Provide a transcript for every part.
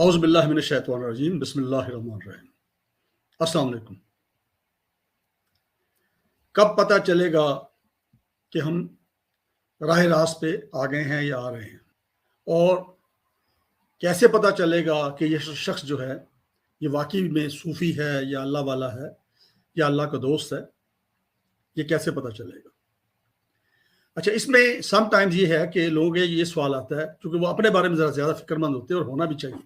اعوذ باللہ من الشیطان الرجیم بسم اللہ الرحمن الرحیم۔ السلام علیکم۔ کب پتہ چلے گا کہ ہم راہ راست پہ آ گئے ہیں یا آ رہے ہیں، اور کیسے پتہ چلے گا کہ یہ شخص جو ہے یہ واقعی میں صوفی ہے یا اللہ والا ہے یا اللہ کا دوست ہے؟ یہ کیسے پتہ چلے گا؟ اچھا، اس میں سم ٹائمز یہ ہے کہ لوگوں کے یہ سوال آتا ہے کیونکہ وہ اپنے بارے میں ذرا زیادہ فکر مند ہوتے ہیں، اور ہونا بھی چاہیے۔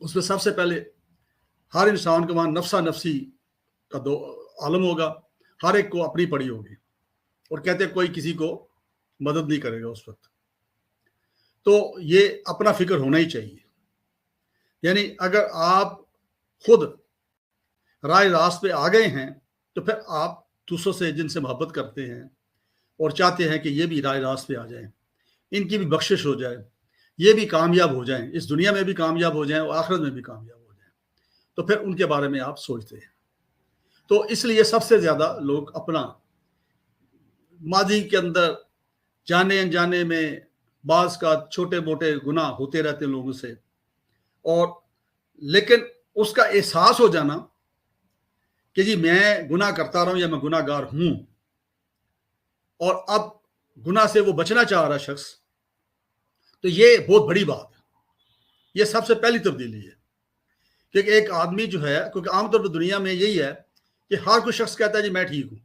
اس میں سب سے پہلے ہر انسان کو وہاں نفسا نفسی کا عالم ہوگا، ہر ایک کو اپنی پڑی ہوگی، اور کہتے ہیں کوئی کسی کو مدد نہیں کرے گا اس وقت۔ تو یہ اپنا فکر ہونا ہی چاہیے۔ یعنی اگر آپ خود راہ راست پہ آ گئے ہیں تو پھر آپ دوسروں سے جن سے محبت کرتے ہیں اور چاہتے ہیں کہ یہ بھی راہ راست پہ آ جائیں، ان کی بھی بخشش ہو جائے، یہ بھی کامیاب ہو جائیں، اس دنیا میں بھی کامیاب ہو جائیں اور آخرت میں بھی کامیاب ہو جائیں، تو پھر ان کے بارے میں آپ سوچتے ہیں۔ تو اس لیے سب سے زیادہ لوگ اپنا ماضی کے اندر جانے انجانے میں بعض کا چھوٹے موٹے گناہ ہوتے رہتے ہیں لوگوں سے، اور لیکن اس کا احساس ہو جانا کہ جی میں گناہ کرتا رہا ہوں یا میں گناہ گار ہوں، اور اب گناہ سے وہ بچنا چاہ رہا شخص، تو یہ بہت بڑی بات ہے۔ یہ سب سے پہلی تبدیلی ہے، کیونکہ ایک آدمی جو ہے، کیونکہ عام طور پر دنیا میں یہی ہے کہ ہر کوئی شخص کہتا ہے جی میں ٹھیک ہوں۔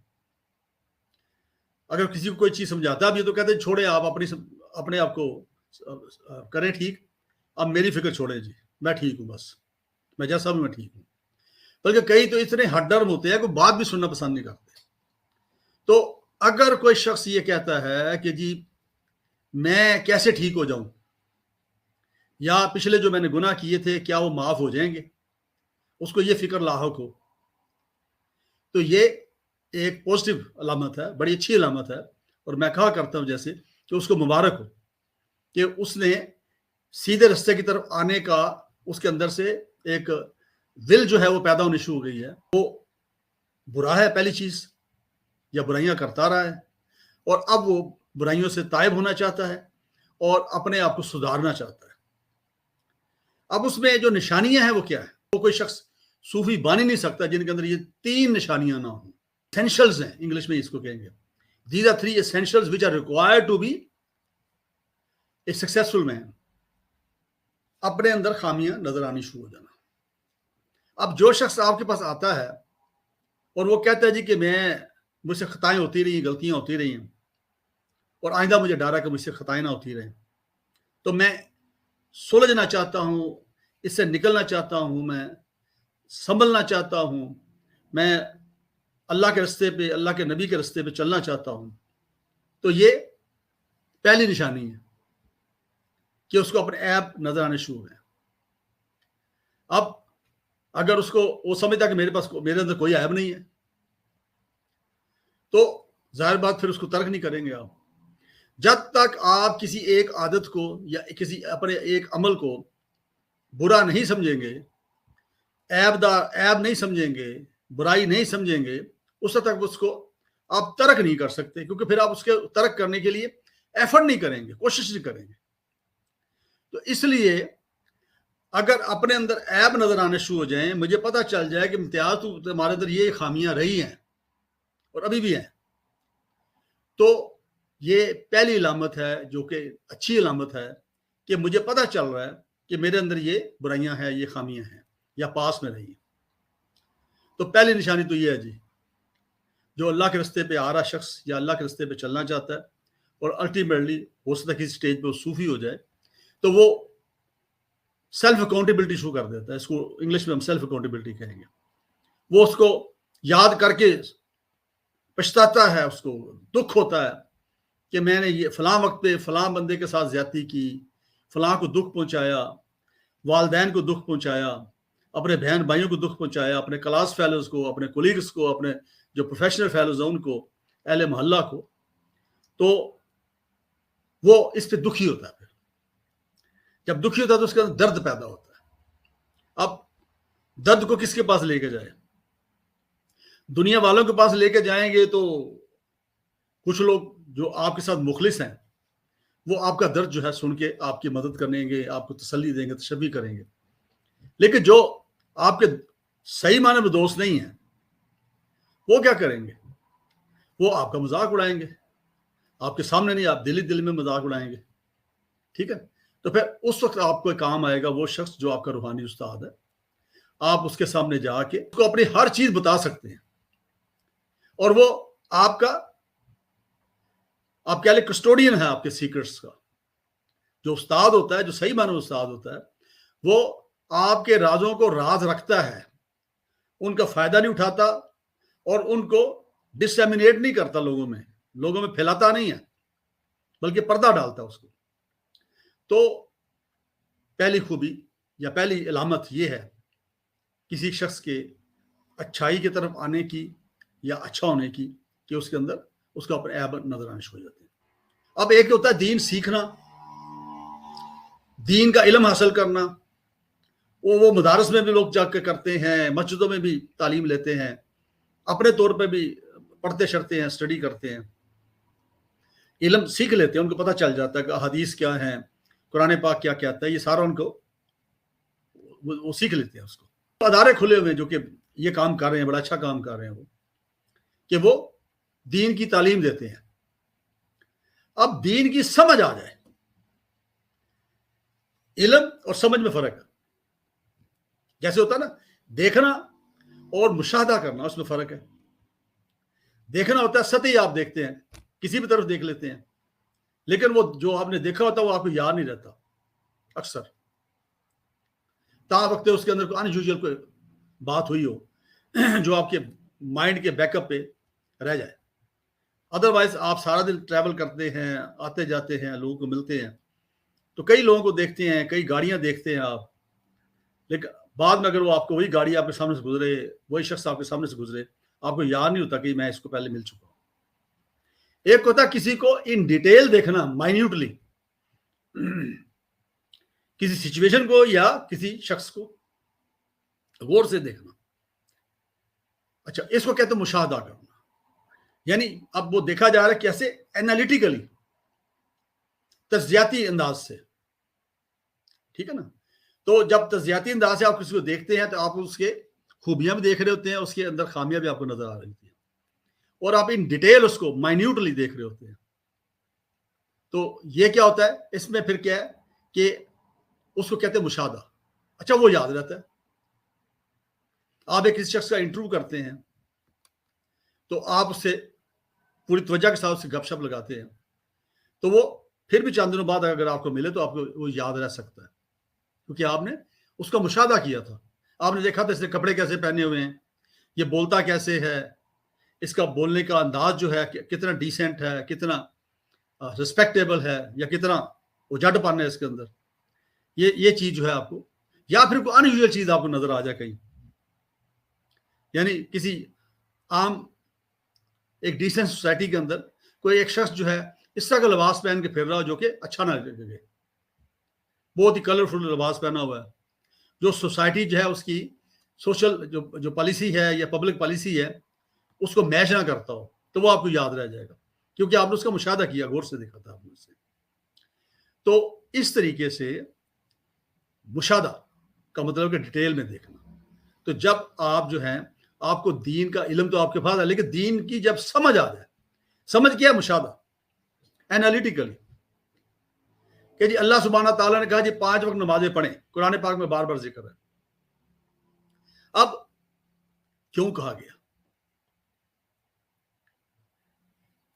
اگر کسی کو کوئی چیز سمجھاتا بھی ہے تو کہتے ہیں چھوڑے آپ اپنے آپ کو کریں ٹھیک، اب میری فکر چھوڑیں جی، میں ٹھیک ہوں، بس میں جیسا ہوں میں ٹھیک ہوں۔ بلکہ کئی تو اتنے ہٹ ڈرم ہوتے ہیں کہ بات بھی سننا پسند نہیں کرتے۔ تو اگر کوئی شخص یہ کہتا ہے کہ جی میں کیسے ٹھیک ہو جاؤں، یا پچھلے جو میں نے گناہ کیے تھے کیا وہ معاف ہو جائیں گے، اس کو یہ فکر لاحق ہو، تو یہ ایک پوزیٹو علامت ہے، بڑی اچھی علامت ہے۔ اور میں کہا کرتا ہوں جیسے کہ اس کو مبارک ہو کہ اس نے سیدھے رستے کی طرف آنے کا اس کے اندر سے ایک دل جو ہے وہ پیدا ہونی شروع ہو گئی ہے۔ وہ برا ہے پہلی چیز، یا برائیاں کرتا رہا ہے، اور اب وہ برائیوں سے تائب ہونا چاہتا ہے اور اپنے آپ کو سدھارنا چاہتا ہے۔ اب اس میں جو نشانیاں ہیں وہ کیا ہے؟ وہ کوئی شخص صوفی بن ہی نہیں سکتا جن کے اندر یہ تین نشانیاں نہ ہوں۔ ایسینشلز ہیں، انگلش میں اس کو کہیں گے۔ These are three essentials which are required to be a successful man۔ اپنے اندر خامیاں نظر آنی شروع ہو جانا۔ اب جو شخص آپ کے پاس آتا ہے اور وہ کہتا ہے جی کہ مجھ سے خطائیں ہوتی رہی ہیں، غلطیاں ہوتی رہی ہیں، اور آئندہ مجھے ڈر ہے کہ مجھ سے خطائیں نہ ہوتی رہیں، تو میں سلجھنا چاہتا ہوں، اس سے نکلنا چاہتا ہوں، میں سنبھلنا چاہتا ہوں، میں اللہ کے رستے پہ، اللہ کے نبی کے رستے پہ چلنا چاہتا ہوں، تو یہ پہلی نشانی ہے کہ اس کو اپنے عیب نظر آنے شروع ہیں۔ اب اگر اس کو وہ سمجھتا کہ میرے اندر کوئی عیب نہیں ہے، تو ظاہر بات پھر اس کو ترک نہیں کریں گے آپ۔ جب تک آپ کسی ایک عادت کو یا کسی اپنے ایک عمل کو برا نہیں سمجھیں گے، عیب نہیں سمجھیں گے، برائی نہیں سمجھیں گے، اس تک اس کو آپ ترک نہیں کر سکتے، کیونکہ پھر آپ اس کے ترک کرنے کے لیے ایفرٹ نہیں کریں گے، کوشش نہیں کریں گے۔ تو اس لیے اگر اپنے اندر عیب نظر آنے شروع ہو جائیں، مجھے پتہ چل جائے کہ امتیاز تمہارے اندر یہ خامیاں رہی ہیں اور ابھی بھی ہیں، تو یہ پہلی علامت ہے جو کہ اچھی علامت ہے کہ مجھے پتہ چل رہا ہے کہ میرے اندر یہ برائیاں ہیں، یہ خامیاں ہیں یا پاس میں رہی ہیں۔ تو پہلی نشانی تو یہ ہے جی، جو اللہ کے رستے پہ آ رہا شخص یا اللہ کے رستے پہ چلنا چاہتا ہے اور الٹیمیٹلی ہو سکتا ہے کسی سٹیج پہ وہ صوفی ہو جائے، تو وہ سیلف اکاؤنٹیبلٹی شروع کر دیتا ہے۔ اس کو انگلش میں ہم سیلف اکاؤنٹیبلٹی کہیں گے۔ وہ اس کو یاد کر کے پچھتاتا ہے، اس کو دکھ ہوتا ہے کہ میں نے یہ فلاں وقت پہ فلاں بندے کے ساتھ زیادتی کی، فلاں کو دکھ پہنچایا، والدین کو دکھ پہنچایا، اپنے بہن بھائیوں کو دکھ پہنچایا، اپنے کلاس فیلوز کو، اپنے کولیگز کو، اپنے جو پروفیشنل فیلوز ہیں ان کو، اہل محلہ کو، تو وہ اس پہ دکھی ہوتا ہے۔ جب دکھی ہوتا ہے تو اس کے اندر درد پیدا ہوتا ہے۔ اب درد کو کس کے پاس لے کے جائے؟ دنیا والوں کے پاس لے کے جائیں گے تو کچھ لوگ جو آپ کے ساتھ مخلص ہیں وہ آپ کا درد جو ہے سن کے آپ کی مدد کریں گے, آپ کو تسلی دیں گے, تشبیہ کریں گے. لیکن جو آپ کے صحیح معنی میں دوست نہیں ہیں, وہ کیا کریں گے؟ وہ آپ کا مذاق اڑائیں گے, آپ کے سامنے نہیں, آپ دل میں مذاق اڑائیں گے. ٹھیک ہے, تو پھر اس وقت آپ کو کام آئے گا وہ شخص جو آپ کا روحانی استاد ہے. آپ اس کے سامنے جا کے اس کو اپنی ہر چیز بتا سکتے ہیں, اور وہ آپ کا, آپ کہہ لیں کسٹوڈین ہے آپ کے سیکرٹس کا. جو استاد ہوتا ہے, جو صحیح معنی میں استاد ہوتا ہے, وہ آپ کے رازوں کو راز رکھتا ہے, ان کا فائدہ نہیں اٹھاتا, اور ان کو ڈسیمینیٹ نہیں کرتا لوگوں میں پھیلاتا نہیں ہے, بلکہ پردہ ڈالتا اس کو. تو پہلی خوبی یا پہلی علامت یہ ہے کسی شخص کے اچھائی کی طرف آنے کی یا اچھا ہونے کی, کہ اس کے اندر اس کا اپنے عیب نظر آنے ہو جاتے ہیں. اب ایک ہوتا ہے دین سیکھنا, دین کا علم حاصل کرنا. وہ مدارس میں بھی لوگ جا کے کرتے ہیں, مسجدوں میں بھی تعلیم لیتے ہیں, اپنے طور پہ بھی پڑھتے شرتے ہیں, اسٹڈی کرتے ہیں, علم سیکھ لیتے ہیں. ان کو پتہ چل جاتا ہے کہ حدیث کیا ہے, قرآن پاک کیا کہتا ہے, یہ سارا ان کو وہ سیکھ لیتے ہیں. اس کو ادارے کھلے ہوئے جو کہ یہ کام کر رہے ہیں, بڑا اچھا کام کر رہے ہیں وہ, کہ وہ دین کی تعلیم دیتے ہیں. اب دین کی سمجھ آ جائے. علم اور سمجھ میں فرق ہے. جیسے ہوتا ہے نا, دیکھنا اور مشاہدہ کرنا, اس میں فرق ہے. دیکھنا ہوتا ہے سطحی, آپ دیکھتے ہیں, کسی بھی طرف دیکھ لیتے ہیں, لیکن وہ جو آپ نے دیکھا ہوتا ہے وہ آپ کو یاد نہیں رہتا اکثر, تا وقت اس کے اندر کوئی انیوژل کوئی بات ہوئی ہو جو آپ کے مائنڈ کے بیک اپ پہ رہ جائے. ادروائز آپ سارا دن ٹریول کرتے ہیں, آتے جاتے ہیں, لوگوں کو ملتے ہیں, تو کئی لوگوں کو دیکھتے ہیں, کئی گاڑیاں دیکھتے ہیں آپ, لیکن بعد میں اگر وہ آپ کو وہی گاڑی آپ کے سامنے سے گزرے, وہی شخص آپ کے سامنے سے گزرے, آپ کو یاد نہیں ہوتا کہ میں اس کو پہلے مل چکا ہوں. ایک ہوتا ہے کسی کو ان ڈیٹیل دیکھنا, مائنیوٹلی, کسی سچویشن کو یا کسی شخص کو غور سے دیکھنا. اچھا, اس کو کہتے ہیں مشاہدہ کرنا. یعنی اب وہ دیکھا جا رہا ہے کیسے, اینالیٹیکلی, تجزیاتی انداز سے. ٹھیک ہے نا. تو جب تجزیاتی انداز سے آپ کسی کو دیکھتے ہیں تو آپ اس کے خوبیاں بھی دیکھ رہے ہوتے ہیں, اس کے اندر خامیاں بھی آپ کو نظر آ رہی ہوتی ہیں, اور آپ ان ڈیٹیل اس کو مائنیوٹلی دیکھ رہے ہوتے ہیں. تو یہ کیا ہوتا ہے اس میں پھر کیا ہے کہ اس کو کہتے ہیں مشاہدہ. اچھا, وہ یاد رہتا ہے. آپ ایک کسی شخص کا انٹرویو کرتے ہیں تو آپ اس سے پوری توجہ کے ساتھ اس سے گپ شپ لگاتے ہیں, تو وہ پھر بھی چند دنوں بعد اگر آپ کو ملے تو آپ کو وہ یاد رہ سکتا ہے, کیونکہ آپ نے اس کا مشاہدہ کیا تھا. آپ نے دیکھا تھا اس نے کپڑے کیسے پہنے ہوئے ہیں, یہ بولتا کیسے ہے, اس کا بولنے کا انداز جو ہے کتنا ڈیسنٹ ہے, کتنا ریسپیکٹیبل ہے, یا کتنا اجٹ پن ہے اس کے اندر. یہ چیز جو ہے آپ کو, یا پھر کوئی انیوژل چیز آپ کو نظر آ جائے کہیں, یعنی کسی عام ایک ڈیسنٹ سوسائٹی کے اندر کوئی ایک شخص جو ہے اس طرح کا لباس پہن کے پھر رہا ہو جو کہ اچھا نہ لگے, بہت ہی کلرفل لباس پہنا ہوا ہے, جو سوسائٹی جو ہے اس کی سوشل جو پالیسی ہے یا پبلک پالیسی ہے اس کو میچ نہ کرتا ہو, تو وہ آپ کو یاد رہ جائے گا, کیونکہ آپ نے اس کا مشاہدہ کیا, غور سے دیکھا تھا آپ نے اسے. تو اس طریقے سے مشاہدہ کا مطلب کہ ڈیٹیل میں دیکھنا. تو جب آپ جو ہیں, آپ کو دین کا علم تو آپ کے پاس ہے, لیکن دین کی جب سمجھ آ جائے, سمجھ کیا مشاہدہ, اینالیٹیکلی, کہ جی اللہ سبحانہ تعالیٰ نے کہا جی 5 وقت نمازیں پڑھیں, قرآن پاک میں بار بار ذکر ہے. اب کیوں کہا گیا,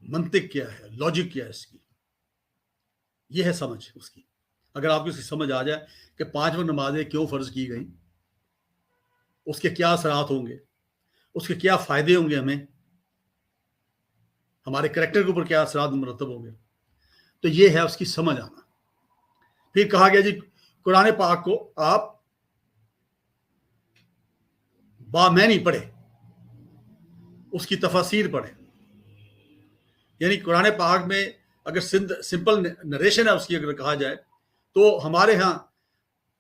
منطق کیا ہے, لاجک کیا ہے اس کی, یہ ہے سمجھ اس کی. اگر آپ کو اس کی سمجھ آ جائے کہ 5 وقت نمازیں کیوں فرض کی گئیں, اس کے کیا اثرات ہوں گے, اس کے کیا فائدے ہوں گے, ہمارے کریکٹر کے اوپر کیا اثرات مرتب ہوں گے, تو یہ ہے اس کی سمجھ آنا. پھر کہا گیا جی قرآن پاک کو آپ بامعنی پڑھیں, اس کی تفاسیر پڑھیں. یعنی قرآن پاک میں اگر سمپل نریشن ہے اس کی, اگر کہا جائے تو ہمارے ہاں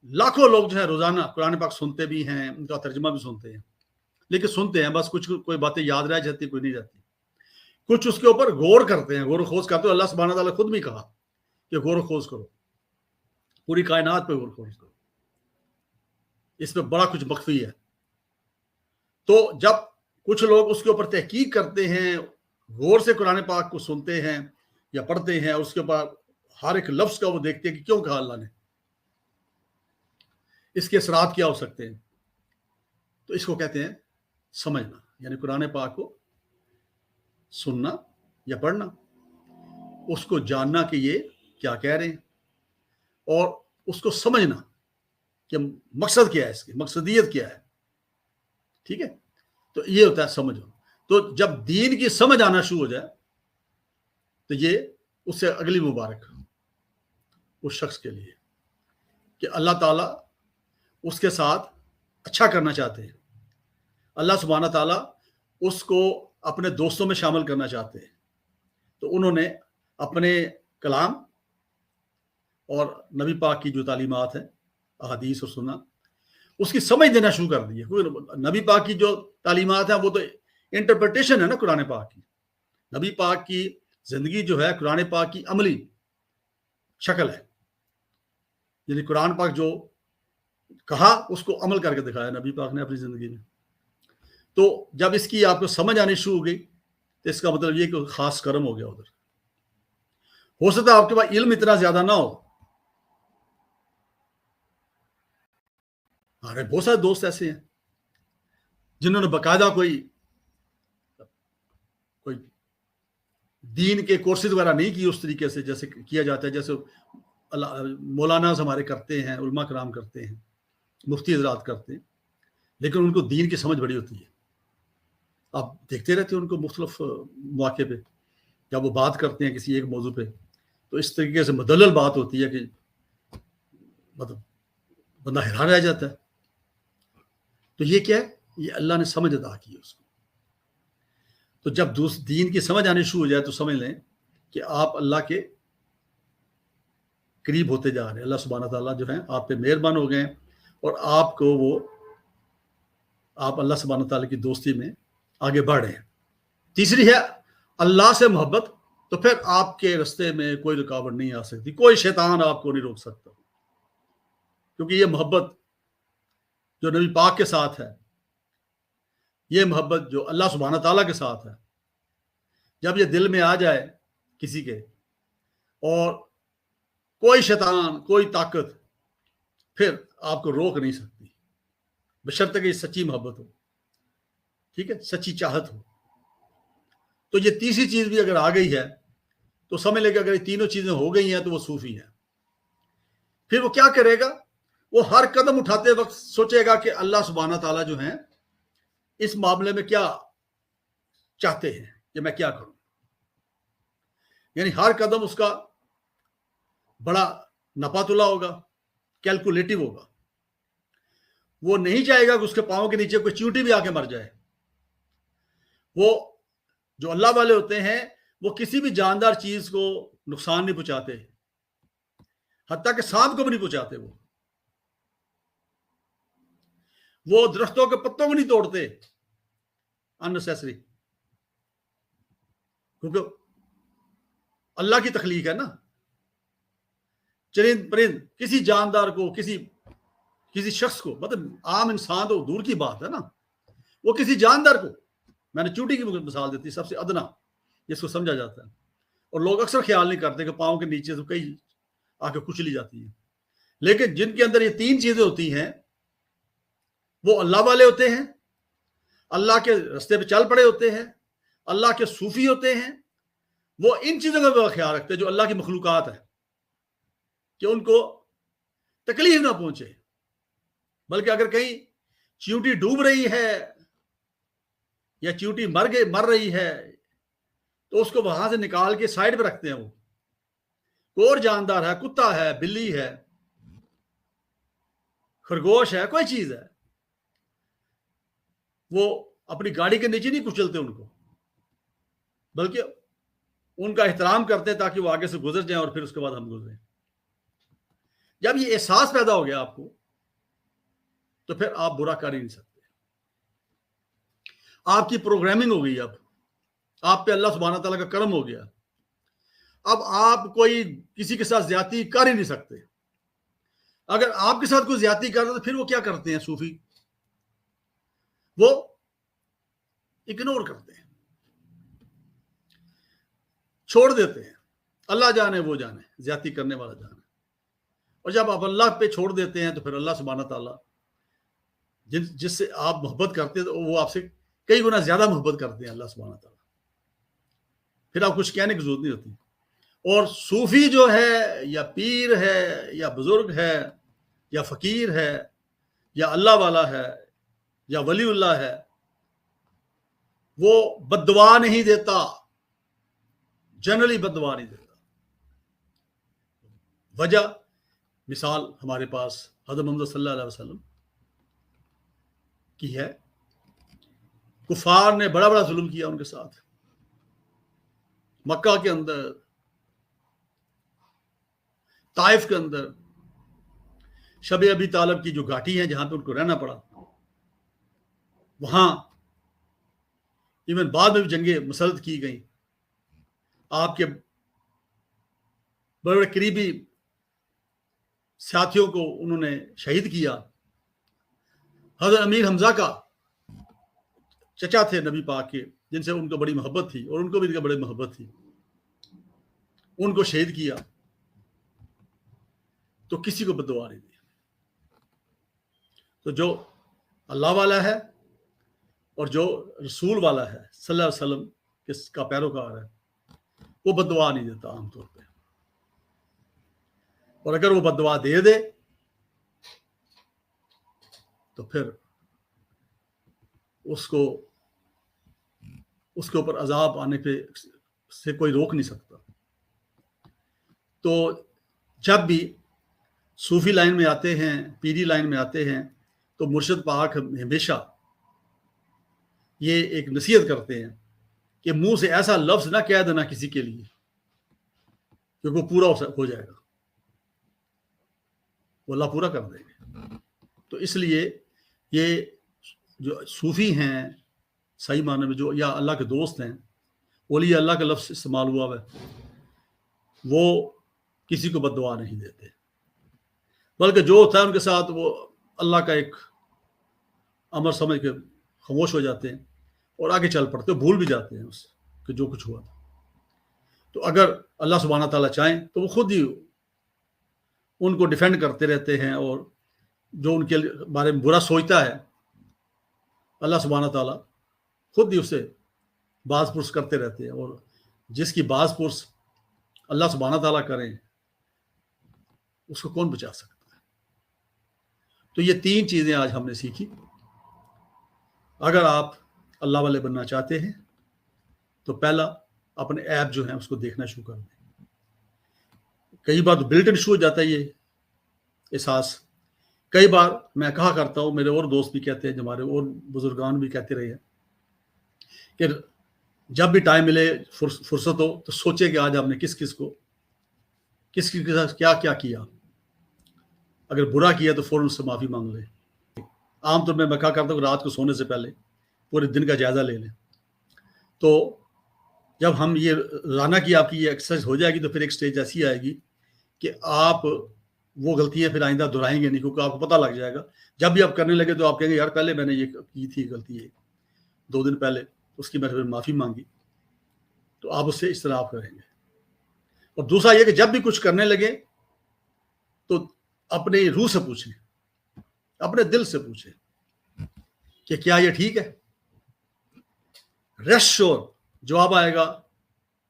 لاکھوں لوگ جو ہے روزانہ قرآن پاک سنتے بھی ہیں, ان کا ترجمہ بھی سنتے ہیں, لیکن سنتے ہیں بس, کچھ کوئی باتیں یاد رہ جاتی, کوئی نہیں جاتی. کچھ اس کے اوپر غور کرتے ہیں, غور و خوض کرتے ہیں. اللہ سبحانہ تعالیٰ خود بھی کہا کہ غور و خوض کرو، پوری کائنات پہ غور و خوض کرو، اس میں بڑا کچھ مخفی ہے۔ تو جب کچھ لوگ اس کے اوپر تحقیق کرتے ہیں، غور سے قرآن پاک کو سنتے ہیں یا پڑھتے ہیں، اس کے بعد ہر ایک لفظ کا وہ دیکھتے ہیں کہ کیوں کہا اللہ نے، اس کے اثرات کیا ہو سکتے ہیں، تو اس کو کہتے ہیں سمجھنا، یعنی قرآن پاک کو سننا یا پڑھنا، اس کو جاننا کہ یہ کیا کہہ رہے ہیں، اور اس کو سمجھنا کہ مقصد کیا ہے، اس کی مقصدیت کیا ہے، ٹھیک ہے۔ تو یہ ہوتا ہے سمجھو۔ تو جب دین کی سمجھ آنا شروع ہو جائے تو یہ اس سے اگلی مبارک اس شخص کے لیے کہ اللہ تعالیٰ اس کے ساتھ اچھا کرنا چاہتے ہیں، اللہ سبحانہ تعالیٰ اس کو اپنے دوستوں میں شامل کرنا چاہتے ہیں، تو انہوں نے اپنے کلام اور نبی پاک کی جو تعلیمات ہیں، احادیث اور سنت، اس کی سمجھ دینا شروع کر دی ہے۔ نبی پاک کی جو تعلیمات ہیں وہ تو انٹرپریٹیشن ہے نا قرآن پاک کی، نبی پاک کی زندگی جو ہے قرآن پاک کی عملی شکل ہے، یعنی قرآن پاک جو کہا اس کو عمل کر کے دکھایا نبی پاک نے اپنی زندگی میں۔ تو جب اس کی آپ کو سمجھ آنی شروع ہو گئی تو اس کا مطلب یہ کہ خاص کرم ہو گیا ادھر۔ ہو سکتا ہے آپ کے پاس علم اتنا زیادہ نہ ہو، ہمارے بہت سارے دوست ایسے ہیں جنہوں نے باقاعدہ کوئی دین کے کورسز وغیرہ نہیں کی اس طریقے سے جیسے کیا جاتا ہے، جیسے مولانا ہمارے کرتے ہیں، علماء کرام کرتے ہیں، مفتی حضرات کرتے ہیں، لیکن ان کو دین کی سمجھ بڑی ہوتی ہے۔ آپ دیکھتے رہتے ہیں ان کو مختلف مواقع پہ جب وہ بات کرتے ہیں کسی ایک موضوع پہ، تو اس طریقے سے مدلل بات ہوتی ہے کہ مطلب بندہ حیران رہ جاتا ہے۔ تو یہ کیا ہے؟ یہ اللہ نے سمجھ عطا کی ہے اس کو۔ تو جب دین کی سمجھ آنی شروع ہو جائے تو سمجھ لیں کہ آپ اللہ کے قریب ہوتے جا رہے ہیں، اللہ سبحانہ تعالیٰ جو ہیں آپ پہ مہربان ہو گئے ہیں، اور آپ کو آپ اللہ سبحانہ تعالیٰ کی دوستی میں آگے بڑھ رہے ہیں۔ تیسری ہے اللہ سے محبت، تو پھر آپ کے رستے میں کوئی رکاوٹ نہیں آ سکتی، کوئی شیطان آپ کو نہیں روک سکتا، کیونکہ یہ محبت جو نبی پاک کے ساتھ ہے، یہ محبت جو اللہ سبحانہ تعالیٰ کے ساتھ ہے، جب یہ دل میں آ جائے کسی کے، اور کوئی شیطان کوئی طاقت پھر آپ کو روک نہیں سکتی، بشرطے کہ یہ سچی محبت ہو، ٹھیک ہے، سچی چاہت ہو۔ تو یہ تیسری چیز بھی اگر آ گئی ہے تو سمجھ لے کہ اگر یہ تینوں چیزیں ہو گئی ہیں تو وہ صوفی ہے۔ پھر وہ کیا کرے گا؟ وہ ہر قدم اٹھاتے وقت سوچے گا کہ اللہ سبحانہ تعالیٰ جو ہیں اس معاملے میں کیا چاہتے ہیں کہ میں کیا کروں، یعنی ہر قدم اس کا بڑا نپاتلا ہوگا، کیلکولیٹو ہوگا۔ وہ نہیں چاہے گا کہ اس کے پاؤں کے نیچے کوئی چیونٹی بھی آ کے مر جائے۔ وہ جو اللہ والے ہوتے ہیں وہ کسی بھی جاندار چیز کو نقصان نہیں پہنچاتے، حتیٰ کہ سانپ کو بھی نہیں پہنچاتے۔ وہ درختوں کے پتوں کو نہیں توڑتے اننیسیسری، کیونکہ اللہ کی تخلیق ہے نا۔ چرند پرند کسی جاندار کو، کسی شخص کو، مطلب عام انسان تو دور کی بات ہے نا، وہ کسی جاندار کو، میں نے چوٹی کی مثال دیتی، سب سے ادنا جس کو سمجھا جاتا ہے، اور لوگ اکثر خیال نہیں کرتے کہ پاؤں کے نیچے سے کئی آ کے کچلی جاتی ہیں، لیکن جن کے اندر یہ تین چیزیں ہوتی ہیں وہ اللہ والے ہوتے ہیں، اللہ کے رستے پہ چل پڑے ہوتے ہیں، اللہ کے صوفی ہوتے ہیں۔ وہ ان چیزوں کا خیال رکھتے ہیں جو اللہ کی مخلوقات ہے، کہ ان کو تکلیف نہ پہنچے، بلکہ اگر کہیں چیونٹی ڈوب رہی ہے یا چیونٹی مر رہی ہے تو اس کو وہاں سے نکال کے سائڈ پہ رکھتے ہیں۔ وہ کوئی اور جاندار ہے، کتا ہے، بلی ہے، خرگوش ہے، کوئی چیز ہے، وہ اپنی گاڑی کے نیچے نہیں کچلتے ان کو، بلکہ ان کا احترام کرتے ہیں تاکہ وہ آگے سے گزر جائیں اور پھر اس کے بعد ہم گزریں۔ جب یہ احساس پیدا ہو گیا آپ کو تو پھر آپ برا کر ہی نہیں سکتے۔ آپ کی پروگرامنگ ہو گئی، اب آپ پہ اللہ سبحانہ تعالیٰ کا کرم ہو گیا، اب آپ کوئی کسی کے ساتھ زیادتی کر ہی نہیں سکتے. اگر آپ کے ساتھ کوئی زیادتی کر رہا تو پھر وہ کیا کرتے ہیں صوفی؟ وہ اگنور کرتے ہیں, چھوڑ دیتے ہیں. اللہ جانے وہ جانے, زیادتی کرنے والا جانے. اور جب آپ اللہ پہ چھوڑ دیتے ہیں تو پھر اللہ سبحانہ تعالیٰ جس سے آپ محبت کرتے ہیں وہ آپ سے کئی گنا زیادہ محبت کرتے ہیں اللہ سبحانہ تعالیٰ. پھر آپ کچھ کہنے کی ضرورت نہیں ہوتی. اور صوفی جو ہے یا پیر ہے یا بزرگ ہے یا فقیر ہے یا اللہ والا ہے یا ولی اللہ ہے, وہ بد دعا نہیں دیتا, جنرلی بد دعا نہیں دیتا. وجہ مثال ہمارے پاس حضرت محمد صلی اللہ علیہ وسلم کی ہے. کفار نے بڑا بڑا ظلم کیا ان کے ساتھ. مکہ کے اندر, طائف کے اندر, شب ابی طالب کی جو گھاٹی ہیں جہاں پہ ان کو رہنا پڑا, وہاں ایون بعد میں بھی جنگیں مسلط کی گئیں. آپ کے بڑے بڑے قریبی ساتھیوں کو انہوں نے شہید کیا. حضرت امیر حمزہ کا چچا تھے نبی پاک کے, جن سے ان کو بڑی محبت تھی اور ان کو بھی ان کا بڑی محبت تھی, ان کو شہید کیا. تو کسی کو بد دعا نہیں دی. تو جو اللہ والا ہے اور جو رسول والا ہے صلی اللہ علیہ وسلم کا پیروکار ہے, وہ بد دعا نہیں دیتا عام طور پہ. اور اگر وہ بد دعا دے دے تو پھر اس کے اوپر عذاب آنے پہ سے کوئی روک نہیں سکتا. تو جب بھی صوفی لائن میں آتے ہیں, پیری لائن میں آتے ہیں, تو مرشد پاک ہمیشہ یہ ایک نصیحت کرتے ہیں کہ منہ سے ایسا لفظ نہ کہہ دینا کسی کے لیے کیونکہ وہ پورا ہو جائے گا, وہ اللہ پورا کر دیں گے. تو اس لیے یہ جو صوفی ہیں صحیح معنی میں, جو یا اللہ کے دوست ہیں, اولیاء اللہ کا لفظ استعمال ہوا ہے, وہ کسی کو بد دعا نہیں دیتے, بلکہ جو ہوتا ہے ان کے ساتھ وہ اللہ کا ایک امر سمجھ کے خاموش ہو جاتے ہیں اور آگے چل پڑتے ہیں, بھول بھی جاتے ہیں اس کہ جو کچھ ہوا تھا. تو اگر اللہ سبحانہ تعالیٰ چاہیں تو وہ خود ہی ان کو ڈیفینڈ کرتے رہتے ہیں, اور جو ان کے بارے میں برا سوچتا ہے اللہ سبحانہ تعالیٰ خود ہی اسے باز پرس کرتے رہتے ہیں. اور جس کی باز پرس اللہ سبحانہ تعالیٰ کریں اس کو کون بچا سکتا ہے. تو یہ 3 چیزیں آج ہم نے سیکھی. اگر آپ اللہ والے بننا چاہتے ہیں تو پہلا اپنے ایپ جو ہیں اس کو دیکھنا شروع کر دیں. کئی بار تو بلٹ ان شروع ہو جاتا ہے یہ احساس. کئی بار میں کہا کرتا ہوں, میرے اور دوست بھی کہتے ہیں, ہمارے اور بزرگان بھی کہتے رہے ہیں کہ جب بھی ٹائم ملے, فرصت ہو, تو سوچے کہ آج آپ نے کس کے ساتھ کیا کیا. اگر برا کیا تو فوراً اس سے معافی مانگ لیں. عام طور میں کہا کرتا ہوں رات کو سونے سے پہلے پورے دن کا جائزہ لے لیں. تو جب ہم یہ روزانہ کی آپ کی یہ ایکسرسائز ہو جائے گی تو پھر ایک سٹیج ایسی آئے گی کہ آپ وہ غلطیاں پھر آئندہ دہرائیں گے نہیں, کیونکہ آپ کو پتہ لگ جائے گا. جب بھی آپ کرنے لگے تو آپ کہیں گے یار پہلے میں نے یہ کی تھی غلطی ہے 2 دن پہلے, اس کی میں نے پھر معافی مانگی. تو آپ اس سے اجتناب کریں گے. اور دوسرا یہ کہ جب بھی کچھ کرنے لگے تو اپنے روح سے پوچھیں, اپنے دل سے پوچھیں کہ کیا یہ ٹھیک ہے. ریسٹ شور جواب آئے گا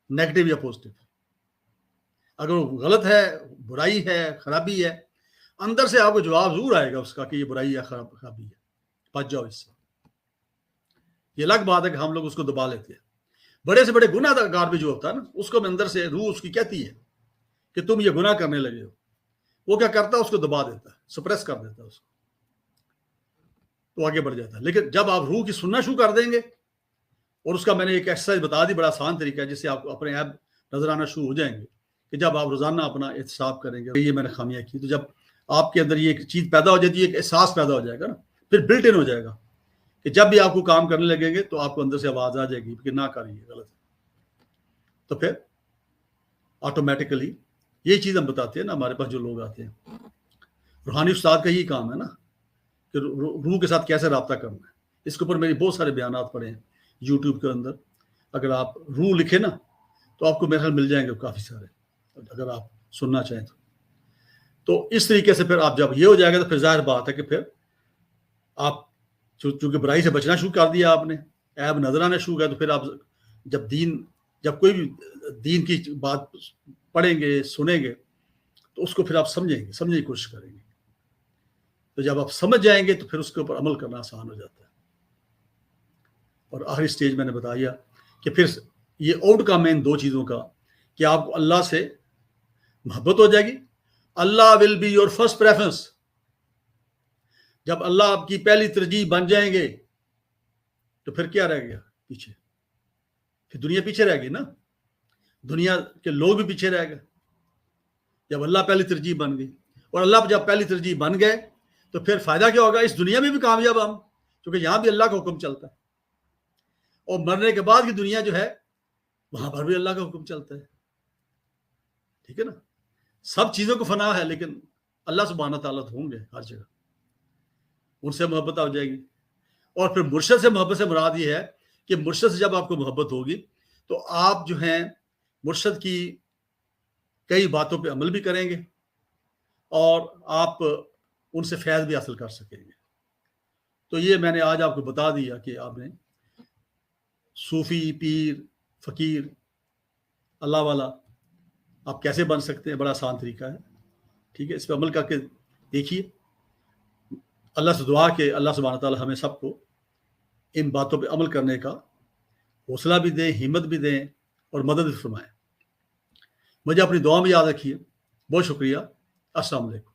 نیگیٹو یا پوزیٹو. اگر وہ غلط ہے, برائی ہے, خرابی ہے, اندر سے آپ کو جواب ضرور آئے گا اس کا کہ یہ برائی یا خرابی ہے, بچ جاؤ اس سے. یہ الگ بات ہے کہ ہم لوگ اس کو دبا لیتے ہیں. بڑے سے بڑے گناہ گار بھی جو ہوتا ہے نا, اس کو اندر سے روح اس کی کہتی ہے کہ تم یہ گناہ کرنے لگے ہو. وہ کیا کرتا ہے, اس کو دبا دیتا ہے, سپریس کر دیتا ہے اس کو, تو آگے بڑھ جاتا ہے. لیکن جب آپ روح کی سننا شروع کر دیں گے, اور اس کا میں نے ایک ایکسرسائز بتا دی, بڑا آسان طریقہ ہے جس سے آپ کو اپنے ایپ نظر آنا شروع ہو جائیں گے کہ جب آپ روزانہ اپنا احتساب کریں گے یہ میں نے خامیاں کی, تو جب آپ کے اندر یہ ایک چیز پیدا ہو جاتی ہے, ایک احساس پیدا ہو جائے گا نا, پھر بلٹ ان ہو جائے گا کہ جب بھی آپ کو کام کرنے لگیں گے تو آپ کو اندر سے آواز آ جائے گی کہ نہ کریے, غلط ہے. تو پھر آٹومیٹکلی یہی چیز ہم بتاتے ہیں نا، ہمارے پاس جو لوگ آتے ہیں، روحانی استاد کا یہی کام ہے نا کہ روح کے ساتھ کیسے رابطہ کرنا ہے. اس کے اوپر میری بہت سارے بیانات پڑے ہیں یوٹیوب کے اندر. اگر آپ روح لکھیں نا تو آپ کو میرے خیال مل جائیں گے کافی سارے، اگر آپ سننا چاہیں تو اس طریقے سے پھر آپ جب یہ ہو جائے گا تو پھر ظاہر بات ہے کہ پھر آپ چونکہ برائی سے بچنا شروع کر دیا، آپ نے عیب نظر آنا شروع کیا، تو پھر آپ جب کوئی بھی دین کی بات پڑھیں گے سنیں گے تو اس کو پھر آپ سمجھنے کی کوشش کریں گے. تو جب آپ سمجھ جائیں گے تو پھر اس کے اوپر عمل کرنا آسان ہو جاتا ہے. اور آخری سٹیج میں نے بتایا کہ پھر یہ آؤٹ کم ہے ان دو چیزوں کا کہ آپ کو اللہ سے محبت ہو جائے گی. Allah will be your first preference. جب اللہ آپ کی پہلی ترجیح بن جائیں گے تو پھر کیا رہ گیا پیچھے؟ پھر دنیا پیچھے رہ گئی نا، دنیا کے لوگ بھی پیچھے رہ گئے. جب اللہ پہلی ترجیح بن گئی، اور اللہ جب پہلی ترجیح بن گئے تو پھر فائدہ کیا ہوگا؟ اس دنیا میں بھی کامیاب ہم، کیونکہ یہاں بھی اللہ کا حکم چلتا ہے، اور مرنے کے بعد کی دنیا جو ہے وہاں پر بھی اللہ کا حکم چلتا ہے. ٹھیک ہے نا؟ سب چیزوں کو فنا ہے، لیکن اللہ سبحانہ تعالیٰ ہوں گے ہر جگہ، ان سے محبت آ جائے گی. اور پھر مرشد سے محبت سے مراد یہ ہے کہ مرشد سے جب آپ کو محبت ہوگی تو آپ جو ہیں مرشد کی کئی باتوں پہ عمل بھی کریں گے اور آپ ان سے فیض بھی حاصل کر سکیں گے. تو یہ میں نے آج آپ کو بتا دیا کہ آپ نے صوفی، پیر، فقیر، اللہ والا آپ کیسے بن سکتے ہیں. بڑا آسان طریقہ ہے. ٹھیک ہے، اس پہ عمل کر کے دیکھیے. اللہ سے دعا کہ اللہ سبحانہ تعالیٰ ہمیں سب کو ان باتوں پہ عمل کرنے کا حوصلہ بھی دیں، ہمت بھی دیں اور مدد بھی فرمائیں. مجھے اپنی دعا میں یاد رکھیے. بہت شکریہ. السلام علیکم.